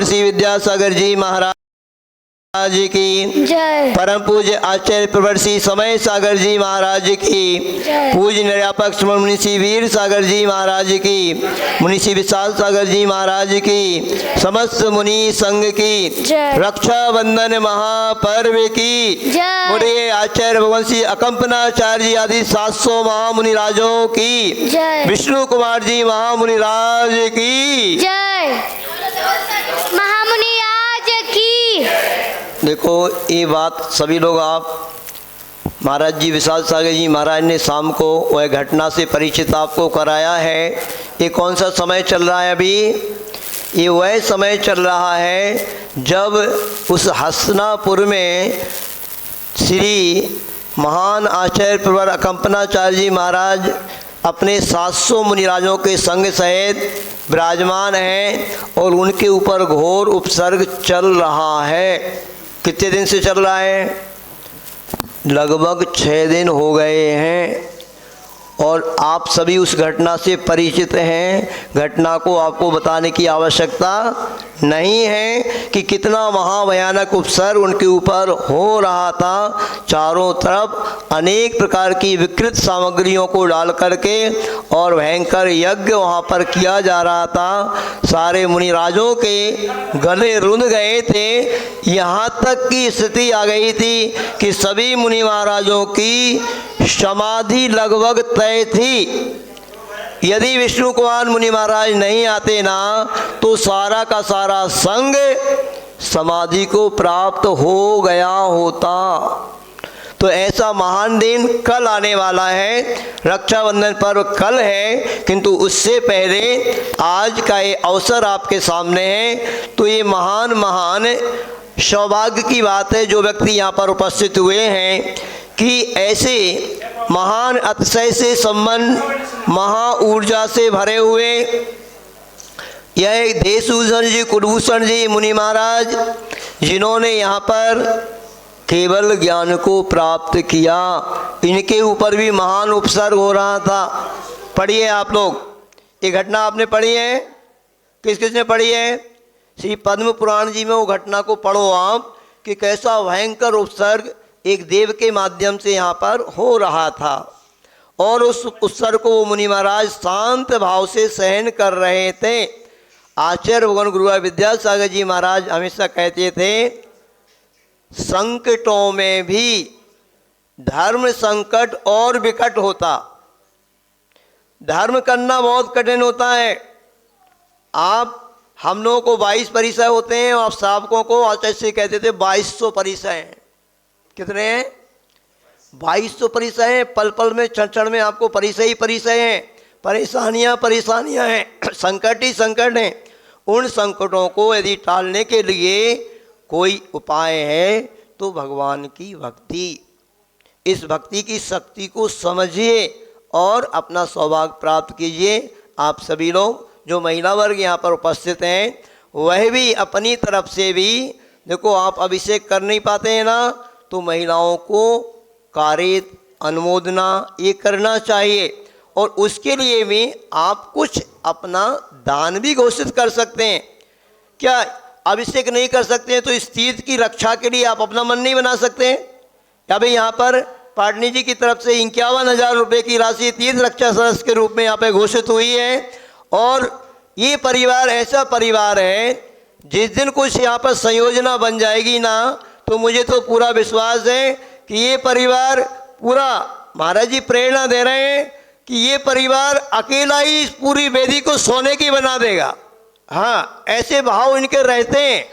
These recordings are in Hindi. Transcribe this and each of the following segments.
श्री विद्यासागर जी महाराज की जय। परम पूज्य आचार्य प्रवर श्री समय सागर जी महाराज की जय। पूज्य निर्यापक मुनि श्री वीर सागर जी महाराज की, मुनि श्री विशाल सागर जी महाराज की, समस्त मुनि संघ की जय। रक्षाबंधन महापर्व की जय। मुझे आचार्य भगवान श्री अकंपनाचार्य जी आदि 700 महामुनि राजों की जय। विष्णु कुमार जी महामुनि राज की जय। महामुनि आज की। देखो ये बात सभी लोग आप महाराज जी विशाल सागर जी महाराज ने शाम को वह घटना से परिचित आपको कराया है। ये कौन सा समय चल रहा है अभी? ये वह समय चल रहा है जब उस हसनापुर में श्री महान आचार्य प्रवर अकंपनाचार्य जी महाराज अपने 700 मुनिराजों के संग सहित विराजमान हैं और उनके ऊपर घोर उपसर्ग चल रहा है। कितने दिन से चल रहा है? लगभग 6 दिन हो गए हैं और आप सभी उस घटना से परिचित हैं। घटना को आपको बताने की आवश्यकता नहीं है कि कितना महाभयानक उपसर्ग उनके ऊपर हो रहा था। चारों तरफ अनेक प्रकार की विकृत सामग्रियों को डाल करके और भयंकर यज्ञ वहाँ पर किया जा रहा था। सारे मुनिराजों के गले रुंध गए थे। यहाँ तक की स्थिति आ गई थी कि सभी मुनि महाराजों की समाधि लगभग तय थी। यदि विष्णु कुमार मुनि महाराज नहीं आते ना तो सारा का सारा संग समाधि को प्राप्त हो गया होता। तो ऐसा महान दिन कल आने वाला है। रक्षाबंधन पर्व कल है, किंतु उससे पहले आज का ये अवसर आपके सामने है। तो ये महान सौभाग्य की बात है जो व्यक्ति यहाँ पर उपस्थित हुए हैं कि ऐसे महान अतिशय से संबंध महा ऊर्जा से भरे हुए यह देशभूषण जी कुलभूषण जी मुनि महाराज जिन्होंने यहाँ पर केवल ज्ञान को प्राप्त किया, इनके ऊपर भी महान उपसर्ग हो रहा था। पढ़िए आप लोग, ये घटना आपने पढ़ी है? किस किस ने पढ़ी है? श्री पद्म पुराण जी में वो घटना को पढ़ो आप कि कैसा भयंकर उपसर्ग एक देव के माध्यम से यहाँ पर हो रहा था और उस उत्सर्ग को वो मुनि महाराज शांत भाव से सहन कर रहे थे। आचार्य भगवान गुरु विद्यासागर जी महाराज हमेशा कहते थे, संकटों में भी धर्म संकट और विकट होता। धर्म करना बहुत कठिन होता है। आप हम लोगों को 22 परिचय होते हैं और सावकों को आचार्य से कहते थे 2200 परिचय हैं। कितने हैं? 2200 परिचय हैं। पल पल में क्षण क्षण में आपको परिचय ही परिचय हैं। परेशानियां हैं, संकट ही संकट हैं। उन संकटों को यदि टालने के लिए कोई उपाय है तो भगवान की भक्ति। इस भक्ति की शक्ति को समझिए और अपना सौभाग्य प्राप्त कीजिए। आप सभी लोग जो महिला वर्ग यहाँ पर उपस्थित हैं वह भी अपनी तरफ से भी, देखो आप अभिषेक कर नहीं पाते हैं ना, तो महिलाओं को कारित अनुमोदना ये करना चाहिए और उसके लिए भी आप कुछ अपना दान भी घोषित कर सकते हैं। क्या अभिषेक नहीं कर सकते हैं तो इस तीर्थ की रक्षा के लिए आप अपना मन नहीं बना सकते हैं? या भाई यहाँ पर पाटनी जी की तरफ से 51,000 रुपये की राशि तीर्थ रक्षा सदस्य के रूप में यहाँ पे घोषित हुई है। और ये परिवार ऐसा परिवार है जिस दिन कुछ यहाँ पर संयोजना बन जाएगी ना तो मुझे तो पूरा विश्वास है कि ये परिवार पूरा, महाराज जी प्रेरणा दे रहे हैं कि ये परिवार अकेला ही इस पूरी वेदी को सोने की बना देगा। हाँ, ऐसे भाव इनके रहते हैं,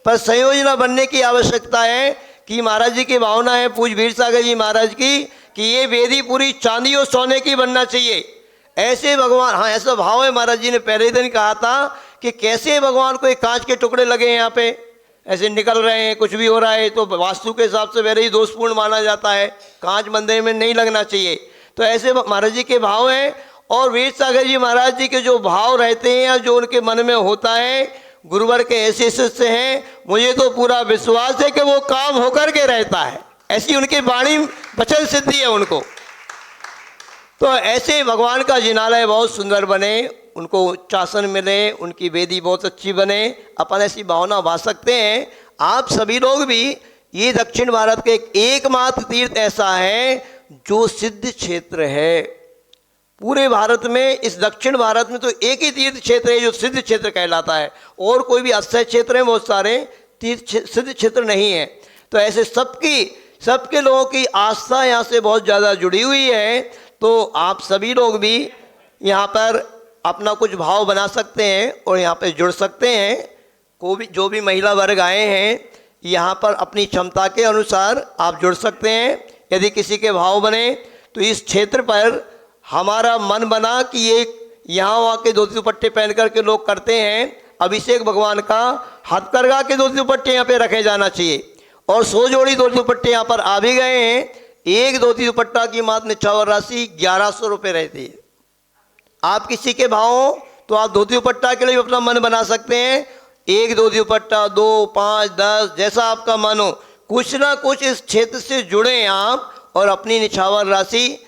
पर संयोजना बनने की आवश्यकता है कि महाराज जी की भावना है पूज्य वीर सागर जी महाराज की कि ये वेदी पूरी चांदी और सोने की बनना चाहिए। ऐसे भगवान, हाँ ऐसा भाव है। महाराज जी ने पहले दिन कहा था कि कैसे भगवान को एक कांच के टुकड़े लगे हैं यहाँ पे, ऐसे निकल रहे हैं, कुछ भी हो रहा है, तो वास्तु के हिसाब से वैसे ही दोषपूर्ण माना जाता है। कांच मंदिर में नहीं लगना चाहिए। तो ऐसे महाराज जी के भाव हैं और वीर सागर जी महाराज जी के जो भाव रहते हैं या जो उनके मन में होता है, गुरुवर के ऐसे शिष्य हैं, मुझे तो पूरा विश्वास है कि वो काम होकर के रहता है। ऐसी उनकी वाणी वचन सिद्धि है उनको। तो ऐसे भगवान का जिनालय बहुत सुंदर बने उनको उच्चासन मिले, उनकी वेदी बहुत अच्छी बने, अपन ऐसी भावना भा सकते हैं। आप सभी लोग भी, ये दक्षिण भारत के एकमात्र तीर्थ ऐसा है जो सिद्ध क्षेत्र है। पूरे भारत में, इस दक्षिण भारत में तो एक ही तीर्थ क्षेत्र है जो सिद्ध क्षेत्र कहलाता है, और कोई भी अक्षय क्षेत्र है, बहुत सारे तीर्थ सिद्ध क्षेत्र नहीं है। तो ऐसे सबके लोगों की आस्था यहाँ से बहुत ज़्यादा जुड़ी हुई है। तो आप सभी लोग भी यहाँ पर अपना कुछ भाव बना सकते हैं और यहाँ पे जुड़ सकते हैं। जो भी महिला वर्ग आए हैं, यहाँ पर अपनी क्षमता के अनुसार आप जुड़ सकते हैं। यदि किसी के भाव बने तो इस क्षेत्र पर हमारा मन बना कि ये यहाँ वहाँ के धोती दुपट्टे पहन करके लोग करते हैं, अभिषेक भगवान का हथकरघा के धोती दुपट्टे यहाँ पे रखे जाना चाहिए। और 100 जोड़ी धोती दुपट्टे यहाँ पर आ भी गए हैं। एक धोती दुपट्टा की मात्र निछावर राशि 1100 रुपये रहती है। आप किसी के भाव हो तो आप धोती दुपट्टा के लिए अपना मन बना सकते हैं। एक धोती दुपट्टा, 2, 5, 10, जैसा आपका मन हो, कुछ ना कुछ इस क्षेत्र से जुड़े आप और अपनी निछावर राशि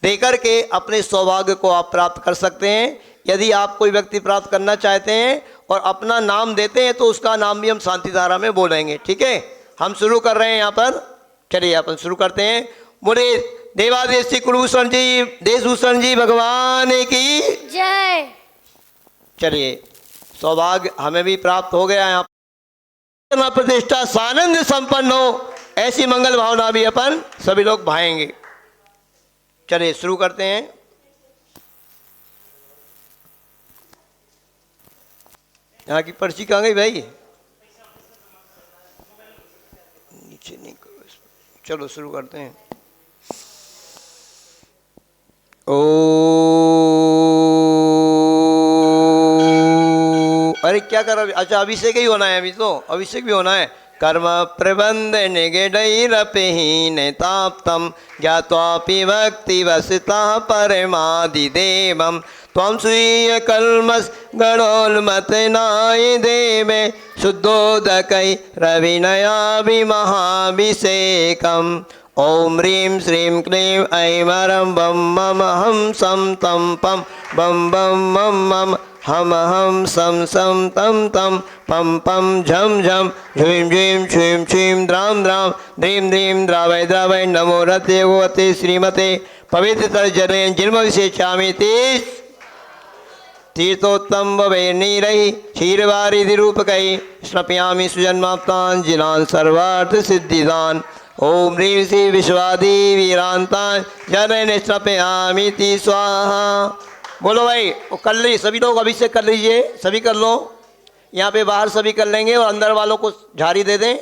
देकर के अपने सौभाग्य को आप प्राप्त कर सकते हैं। यदि आप कोई व्यक्ति प्राप्त करना चाहते हैं और अपना नाम देते हैं तो उसका नाम भी हम शांति धारा में बोलेंगे। ठीक है, हम शुरू कर रहे हैं यहाँ पर। चलिए अपन शुरू करते हैं। बोले देवादेव श्री कुलभूषण जी, देशभूषण जी भगवान की जय। चलिए, सौभाग्य हमें भी प्राप्त हो गया। यहाँ प्रतिष्ठा सानंद संपन्न हो, ऐसी मंगल भावना भी अपन सभी लोग भाएंगे। चलिए शुरू करते हैं। यहाँ की पर्ची कहाँ गई भाई? नीचे नहीं करो। चलो शुरू करते हैं। अरे क्या कर रहा? अच्छा, अभिषेक ही होना है अभी तो, अभिषेक भी होना है। कर्म प्रबंध निगडैरपहीन ताप्तम ज्ञात्वापि भक्ति वसिता परमादिदेवम त्वं स्वीय कल्मस गणोन्मतनाय देवे शुद्धोदकै रविनयाभिमहाभिषेकम् ओम ह्रीं श्रीं क्लीं ऐं वरं बम मम हम सम तम पम बम बम मम मम हम सम सम तम तम पम पम झम झम झीं झीं छीं छीं द्राम द्राम ध्रीं ध्रीं द्रावय द्रावय नमो रते गोवते श्रीमते पवित्र जले जिन्म विशेषामि तीस तीर्थोत्तम वैर्नीरहि क्षीरवारिधि रूपकै स्नपयामि सुजन्माप्तान् जिनान् सर्वार्थ सिद्धिदान् ओम ह्रीं श्री विश्वादि वीरांतान् जलेन स्नपयामि ति स्वाहा। बोलो भाई, वो कर लीजिए सभी लोग, अभिषेक कर लीजिए, सभी कर लो। यहाँ पे बाहर सभी कर लेंगे और अंदर वालों को झाड़ी दे दें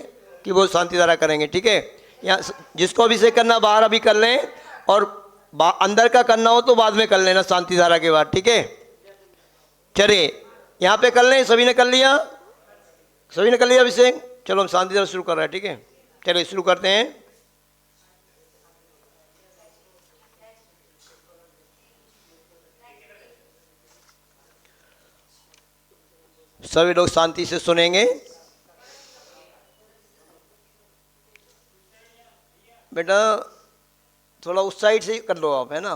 कि वो शांति धारा करेंगे। ठीक है, यहाँ जिसको अभिषेक करना बाहर अभी कर लें, और अंदर का करना हो तो बाद में कर लेना शांति धारा के बाद। ठीक है, चलिए यहाँ पे कर लें। सभी ने कर लिया? सभी ने कर लिया अभिषेक? चलो हम शांति धारा शुरू कर रहे हैं। ठीक है, चलिए शुरू करते हैं। सभी लोग शांति से सुनेंगे। बेटा थोड़ा उस साइड से कर लो आप, है ना?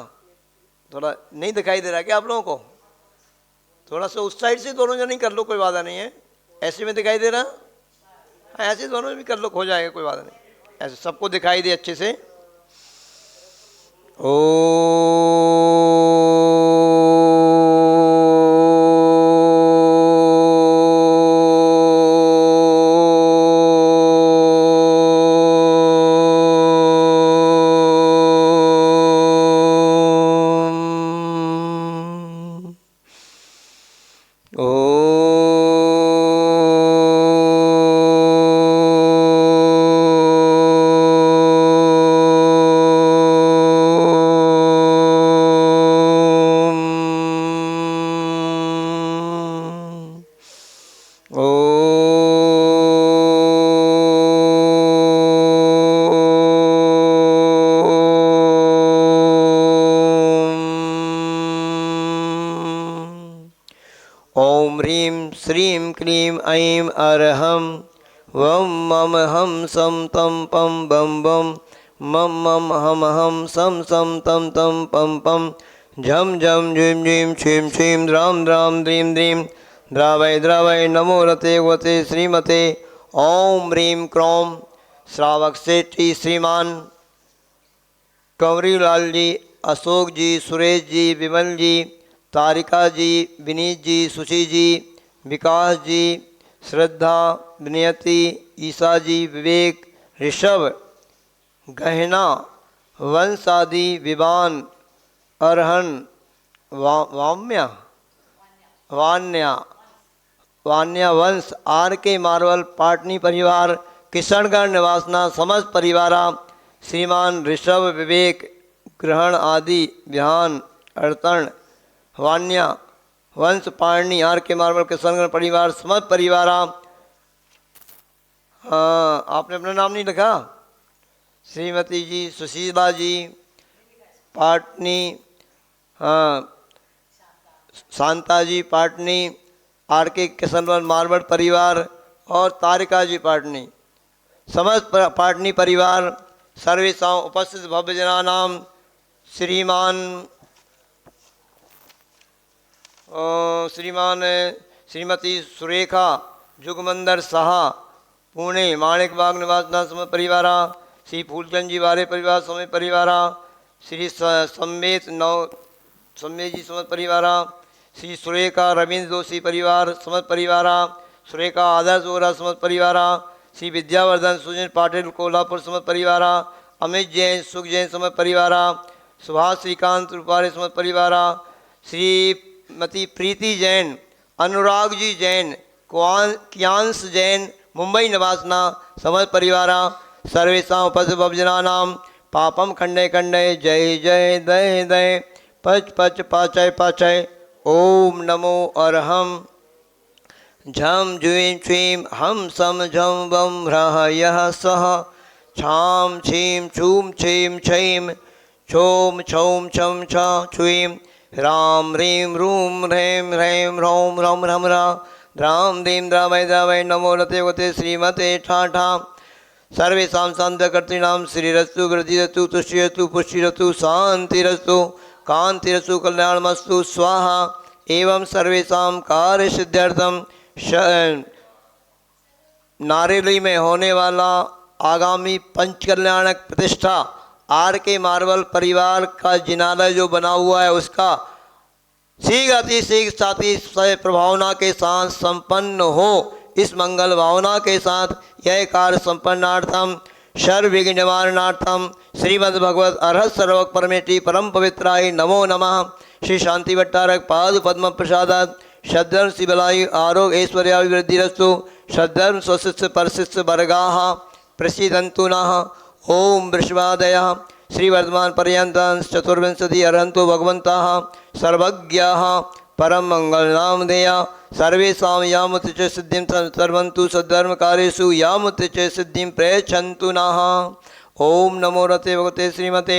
थोड़ा नहीं दिखाई दे रहा क्या आप लोगों को? थोड़ा सा उस साइड से दोनों जन कर लो, कोई बात नहीं है। ऐसे में दिखाई दे रहा? हाँ, ऐसे दोनों भी कर लो, हो जाएगा, कोई बात नहीं। ऐसे सबको दिखाई दे अच्छे से। ओ ओम ह्रीं श्रीं क्लीं ऐं अरहं वं मम हम सम तम पम बम बम मम मम हम सम सम तम तम पम पम झम झम झीम झीम छीम छीम द्राम द्राम द्रीम द्रीम द्रावय द्रावय नमो रते वते श्रीमते ओम ह्रीं क्रोम श्रावक सेठी श्रीमान कंवरीलाल जी, अशोक जी, सुरेश जी, विमल जी, तारिका जी, विनीत जी, सुशी जी, विकास जी, श्रद्धा, विनयति, ईसा जी, विवेक, ऋषभ, गहना, वंशादि, विवान, अरहन, वाम्या वान्या वान्या वंश, आर के मार्वल, पाटनी परिवार, किशनगढ़ निवासना समस्त परिवारा, श्रीमान ऋषभ, विवेक, ग्रहण आदि, विहान, अड़तण, वान्या वंश, पाणनी, आर के मार्वल, किशनगढ़ परिवार समस्त परिवारा। हाँ, आपने अपना नाम नहीं लिखा? श्रीमती जी, सुशीला जी, पाटनी, हाँ, शांता जी पाटनी, आर के किशनगढ़ मारवाड़ परिवार और तारिका जी पाटनी, समस्त पाटनी परिवार सर्वेषां उपस्थित भव्यजनानां श्रीमान श्रीमती सुरेखा जुगमंदर साहा पुणे माणिक बाग निवासना समय परिवारा, श्री फूलचंद जी वारे परिवार समय परिवारा, श्री सम्मेत जी समत परिवारा, श्री सुरेखा रविंद्र जोशी परिवार समत परिवारा, सुरेखा आदर्श वोरा समत परिवारा, श्री विद्यावर्धन सुजन पाटिल कोल्हापुर समत परिवारा, अमित जैन सुख जैन समत परिवारा, सुभाष श्रीकांत रूपारे समत परिवारा, श्रीमती प्रीति जैन, अनुराग जी जैन, कियांश जैन मुंबई निवासना समत परिवारा, सर्वेषां उपस्थित भवजनानां पापम खंडे खंडे जय जय दय दय पच पच पाचय पाचय ओम नमो अरहम झम जुईं छीं हम सम झम वम ह्रः यः सः छाम छीं छूम छीं छीं छोम छौम छम छ छुईं ह्रां ह्रीं रूं ह्रैं ह्रैं ह्रौं ह्रम ह्रम ह्रा द्रां दीं द्रावय द्रावय नमो रते वते श्रीमते ठा ठा। सर्वेषां शान्तकर्तॄणां श्रीरस्तु वृद्धिरस्तु तुष्टिरस्तु पुष्टिरस्तु शान्तिरस्तु कांतिरस्तु कल्याणमस्तु स्वाहा। एवं सर्वेषां कार्यसिद्ध्यर्थं नारेली में होने वाला आगामी पंचकल्याणक प्रतिष्ठा आर के मार्वल परिवार का जिनालय जो बना हुआ है उसका शीघ्र अति शीघ्र साथी प्रभावना के साथ संपन्न हो। इस मंगल भावना के साथ यह कार्य संपन्नार्थम सर्वविघ्न निवारणार्थम श्रीमद्भगवत अर्हत सर्वक परमेष्टि परम पवित्राय नमो नमः। श्री शांति भट्टारक पाद पद्म प्रसादात श्रद्धर्म शिवलायु आरोग्य ऐश्वर्याभिवृद्धिरस्तु श्रद्धर्म स्वशिष्य परशिष्य वर्गाः प्रसीदन्तु नः। ओम वृषभादयः श्रीवर्धमान पर्यन्तं चतुर्विंशति अर्हन्तो भगवन्ताः सर्वज्ञाः परम मंगल नामधेया सर्वेषां यामुत च सिद्धिं सर्वन्तु सद्धर्म कार्येषु यामुत च सिद्धिं प्रयच्छन्तु नः। ओम नमो रते भगवते श्रीमते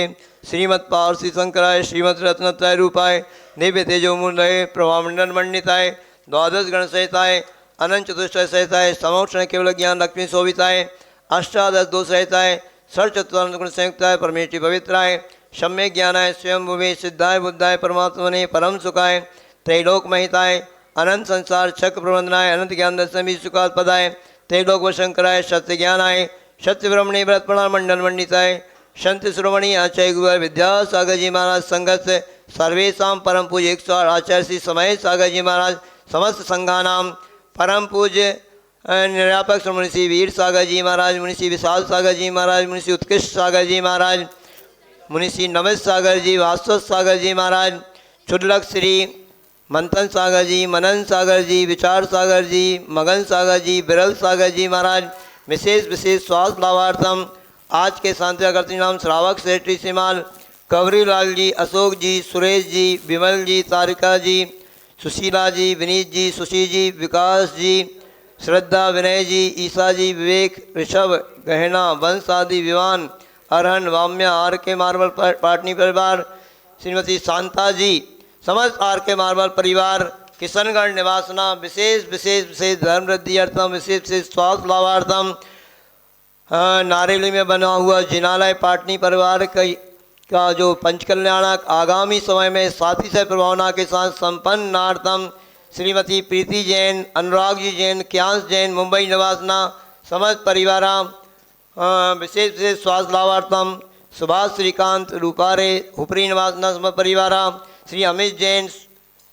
श्रीमत्पार्षि शंकराय श्रीमद रत्नत्रय रूपाय दिव्य तेजोमूलय प्रभामंडल मंडिताय द्वादश गण सहिताय अनंत चतुष्टय सहिताय समोक्षण केवल ज्ञान लक्ष्मी शोभिताय अष्टादश दोष सहिताय षट्चत्वारिंश गुण संयुक्ताय परमेष्टि पवित्राय सम्यक ज्ञानाय स्वयं भुवे सिद्धाय बुद्धाय परमात्मने परम सुखाय त्रैलोक महिताय अनंत संसार चक्र प्रबंधनाय अनंत ज्ञान दर्शन सुखाद पदाय त्रैलोक वशंकराय सत्य ज्ञानाय सत्य ब्रह्मणि व्रत प्रणाम मंडल मंडिताय संत श्रोमणी आचार्य गुरु विद्यासागर जी महाराज संगत सर्वेशा परम पूज्य 108 आचार्य श्री समय सागर जी महाराज समस्त संघानाम परम पूज्य निरापक श्रोमणी श्री वीर सागर जी महाराज मुनि श्री विशाल सागर जी महाराज मुनि श्री उत्कृष्ट सागर जी महाराज मुनि श्री नमस सागर जी वास्तव सागर जी महाराज क्षुल्लक श्री मंथन सागर जी मनन सागर जी विचार सागर जी मगन सागर जी बिरल सागर जी महाराज विशेष विशेष स्वास्थ्य लाभार्थम आज के शांतिकर्त्री नाम श्रावक सेठी श्रीमान कंवरीलाल जी अशोक जी सुरेश जी विमल जी तारिका जी सुशीला जी विनीत जी सुशी जी विकास जी श्रद्धा विनय जी ईसा जी विवेक ऋषभ गहना वंश आदि विवान अरहन वाम्या आर के मार्बल पाटनी परिवार श्रीमती शांता जी समस्त आर के मार्बल परिवार किशनगढ़ निवासना विशेष विशेष विशेष धर्म वृद्धि अर्थम विशेष विशेष स्वास्थ्य लाभार्थम नारेली में बना हुआ जिनालय पाटनी परिवार का का जो पंचकल्याणक आगामी समय में साथी से प्रभावना के साथ संपन्नार्थम श्रीमती प्रीति जैन, अनुराग जी जैन, क्यांश जैन, मुंबई निवासना समस्त परिवारा विशेष विशेष स्वास्थ्य लाभार्थम सुभाष श्रीकांत रूपारे हुपरी निवासना समस्त परिवारा, श्री अमित जैन,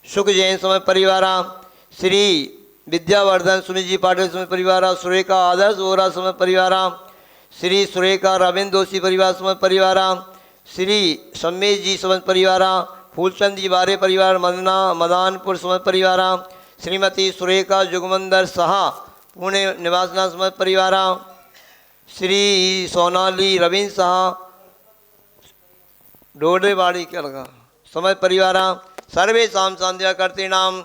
सुख जैन समस्त परिवारा, श्री विद्यावर्धन सुमित जी पाटिल समस्त परिवारा, सुरेखा आदर्श वोरा समस्त परिवारा, श्री सुरेखा रविंद्र दोषी परिवार समस्त परिवारा, श्री सम्मेश जी समस्त परिवारा, फूलचंद जी बारे परिवार मदना मदानपुर समस्त परिवारा, श्रीमती सुरेखा जुगमंदर साहा पुणे निवासना समस्त परिवारा, श्री सोनाली रविंद्र साहा डोडेवाड़ी क्या लगा समस्त परिवारा, सर्वे शाम शांतिया करते नाम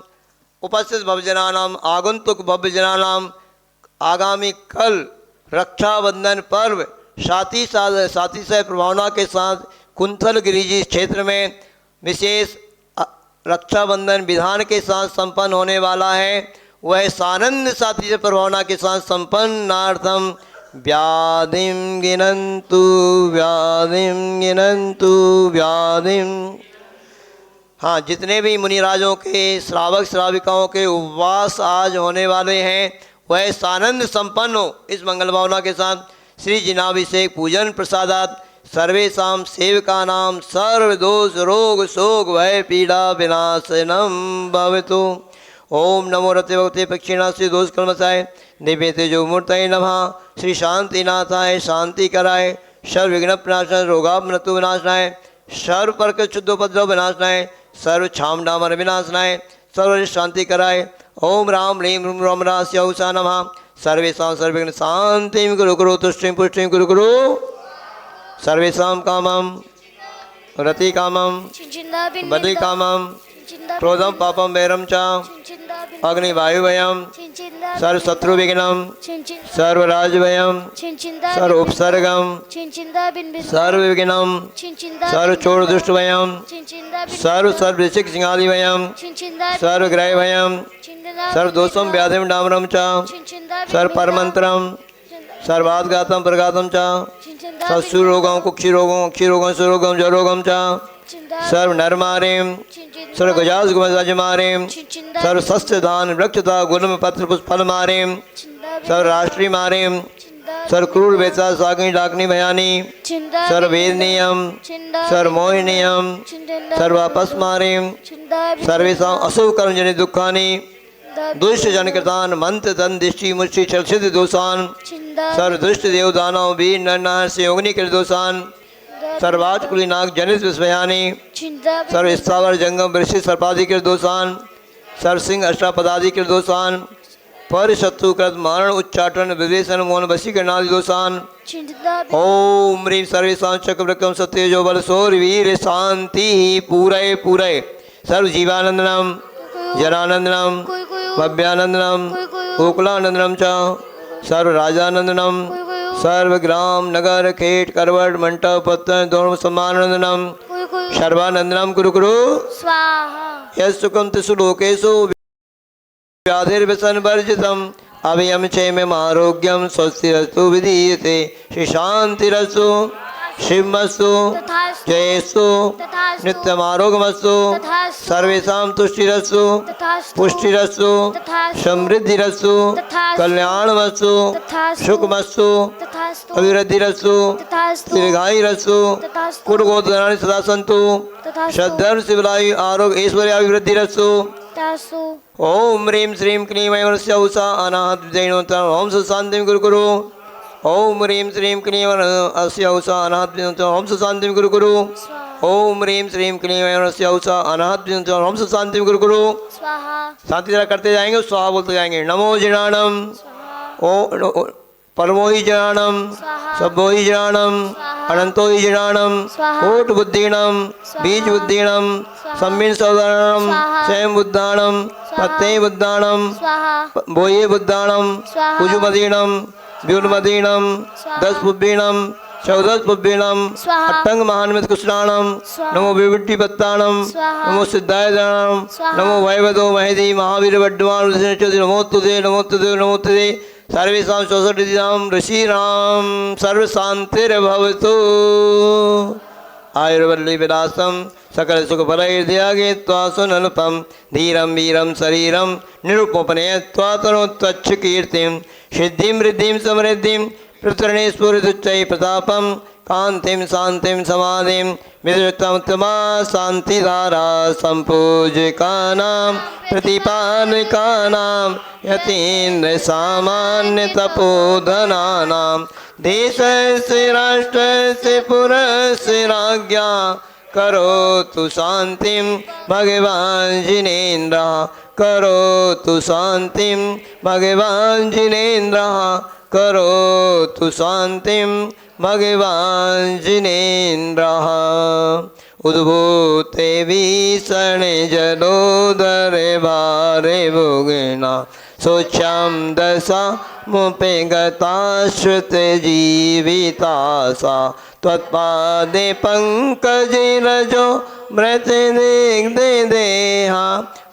उपस्थित भवजनानाम आगंतुक भव्यजनानाम आगामी कल रक्षाबंधन पर्व साथी से प्रभावना के साथ कुंथल गिरिजी क्षेत्र में विशेष रक्षाबंधन विधान के साथ संपन्न होने वाला है। वह सानंद साथी से प्रभावना के साथ संपन्नार्थम व्याधिम गिनंतु व्याधिम गिनंतु व्याधिम। हाँ, जितने भी मुनिराजों के श्रावक श्राविकाओं के उपवास आज होने वाले हैं वह सानंद संपन्न हो इस मंगल भावना के साथ श्री जिनाभिषेक पूजन प्रसादात सर्वेषां सेवका नाम सर्वदोष रोग शोक भय पीड़ा विनाशनम भवतु। ओम नमो रते भगवते पक्षिणा श्री दोष कलमसाय दिव्य तेजो मूर्तये नमः। श्री शांतिनाथाय शांति कराय सर्व विघ्न प्रणाशनाय रोगामृत्यु विनाशनाय सर्व पर्क शुद्धोपद्रव विनाशनाय सर्व छाम डामर विनाशनाय सर्व शांति कराय। ओम राम ह्रीं ह्रूं राम रास्य औषा नमः। सर्वेषां सर्वविघ्न शांतिं कुरु कुरु तुष्टिं पुष्टिं कुरु कुरु। सर्वेषां कामं रति कामं बदि कामं क्रोधं पापं वैरं च अग्निवायुभयं सर्वशत्रुविघ्नं सर्वराजभयं सर्व उपसर्गं सर्वविघ्नं सर्वचोरदुष्टभयं सर्वऋषिकसिंहादिभयं सर्वग्रहभयं सर्वदोषं व्याधिं डामरं च सर्वपरमन्त्रं सर्वाद्घातं प्रघातं च सर्वरोगं कुक्षिरोगं अक्षिरोगं सुरोगं जरोगं च सर्व नरमारें सर्व गजाज गुमजाजमारें सर्व शस्त्रदान वृक्षता गुलम पत्र पुष्प फल मारें सर्व राष्ट्रीय मारें सर्व क्रूर वेता सागिनी डाकनी भयानी सर्व वेदनीयम सर्व मोहिनीयम सर्व आपस मारें सर्वेषां अशुभ कर्म जनित दुखानि दुष्ट जनकृतान मंत्र तन दृष्टि मुष्टि चलसित दोषान सर्व दुष्ट देव दानव वीर नर नार से योगिनी कृत दोषान सर्वाज कुलीनाग जनित विस्मयानी सर्व स्थावर जंगम वृषि सर्पाधिकृत दोषान सर्व सिंह अष्टापदाधिकृत दोषान पर शत्रुकृत मारण उच्चाटन विवेशन मौन वशीकरणादि दोषान। ओम ह्रीं सर्वेषां चक्रवृक्कं सत्यजो बल शौर्य वीर शांति पूरय पूरय सर्व जीवानंदनम जनानंदनम भव्यानंदनम गोकुलानंदनम च सर्व राजानंदनम सर्व ग्राम नगर खेट करवट मंटप पत्तन दोनों सम्मानंदनम सर्वानंदनम कुरु कुरु स्वाहा। यस्सुखं तिषु लोकेषु व्याधिर्व्यसन वर्जितम् अभयं क्षेमम् आरोग्यं स्वस्तिरस्तु विधीयते। श्री शांतिरस्तु शिवमस्तु जयस्तु नित्यमारोग्यमस्तु सर्वेषां तुष्टिरस्तु पुष्टिरस्तु समृद्धिरस्तु कल्याणमस्तु सुखमस्तु अभिवृद्धिरस्तु दीर्घायुरस्तु कुलगोत्राणि सदा सन्तु श्रद्धर्म शिवलायु आरोग्य ऐश्वर्य अभिवृद्धिरस्तु। ओम ह्रीं श्रीं क्लीं ऐं वरस्य उषा अनाहत जैनोत्तम ओम शांतिं कुरु कुरु। ओम ह्रीं श्रीं क्लीं अस्य उषा अनाहत ओम शांतिं कुरु कुरु। ओम ह्रीं श्रीं क्लीं ऐं वरस्य उषा अनाहत ओम शांतिं कुरु कुरु। शांति जरा करते जाएंगे स्वाहा बोलते जाएंगे। नमो जिनाणम ओ परमो ही जनाणम सभो ही जनाणम अनंतो ही जनाणम कोट बुद्धिणम बीज बुद्धिणम सम्मिन सौदारणम स्वयं बुद्धाणम पत्ते बुद्धाणम बोये बुद्धाणम कुजुमदीणम व्युन्मदीणम 10 पुब्बीणम 14 पुब्बीणम अट्टंग महान्वित कुशलाणम नमो विविट्टी पत्ताणम नमो सिद्धाय दाणम नमो वैवदो महदी महावीर वड्डवान नमो तुदे नमो तुदे नमो तुदे। सर्वेषां स्वसृतिनां ऋषिराम सर्व शांतिर्भवतु। आयुर्वल्ली विलासम सकल सुख फलैर्ध्यागे त्वा सुनल्पम धीरम वीरम शरीरम निरुपमपने त्वा तनोत्वच्छ कीर्तिम सिद्धिं वृद्धिं समृद्धिं प्रतरणे स्फुरदुच्चै प्रतापम कांतिम शांतिम समाधिम विद्युतमा शांतिधारा संपूजिकानां प्रतिपादिकानां यतीन्द्र सामान्य तपोधनानां देशस्य राष्ट्रस्य पुरस्य राज्ञा करोतु शांतिं भगवान् जिनेन्द्रः करोतु शांतिं भगवान् जिनेन्द्रः करोतु शांतिं भगवान् जिनेन्द्रः उद्भूते भीषणे जलोदरे भारे भोगिना शोच्यां दशा मुपे गताश्रुते जीविता सा त्वत्पादे पंकजे रजो मृते दे देहा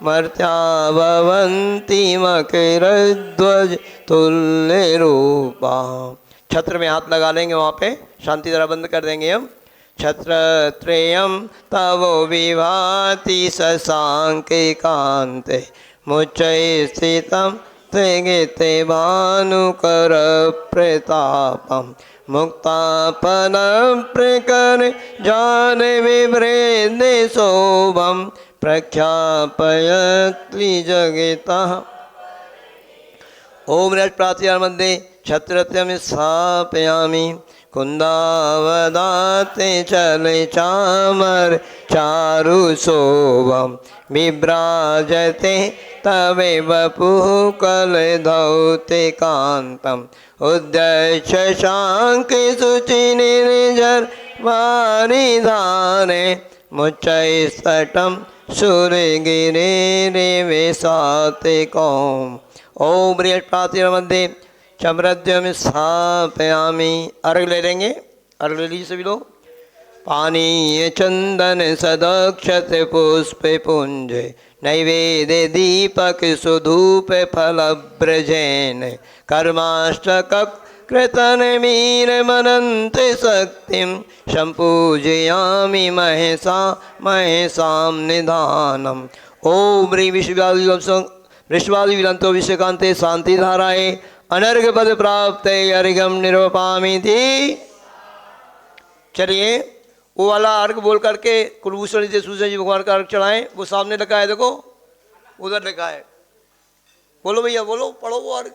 मर्त्या भवन्ति मकरध्वज तुल्य रूपा। छत्र में हाथ लगा लेंगे, वहाँ पे शांति जरा बंद कर देंगे हम। छत्रत्रयं तवो विभाति शशांके कांते मुच्चै स्थितं ते गीते भानुकर प्रतापं मुक्तापन प्रकर जान विभ्रेदे शोभं प्रख्यापयति जगतः। ओम रज प्रातः मध्ये छत्रत्यम स्थापयामि कुंदावदाते चले चामर चारु शोभम विभ्राजते तवे वपुः कलधौते कांतम उद्यय शशांक शुचि निर्जर वारिधारे मुच्चै स्फटं सूर्यगिरे रेवेशाते कौम। ओम बृहस्पति मध्ये चमरद्यम स्थापयामि। अर्घ ले लेंगे, अर्घ ले लीजिए सभी लोग। पानीय चंदन सदक्षत पुष्प पुंज नैवेद्य दीपक सुधूप फल ब्रजैन कर्माष्टक कृतन मीर मनंत शक्तिं संपूजयामि महेशा महेशां निधानम। ओम ह्रीं विश्वादि विलंतो विश्वकांते शांति धाराए अनर्घ पद प्राप्त अर्घम निरूपामि थी। चलिए वो वाला अर्घ बोल करके कुलभूषण जी सूर्य जी भगवान का अर्घ चढ़ाएं। वो सामने लिखा है, देखो उधर लिखा है। बोलो भैया बोलो, पढ़ो वो अर्घ।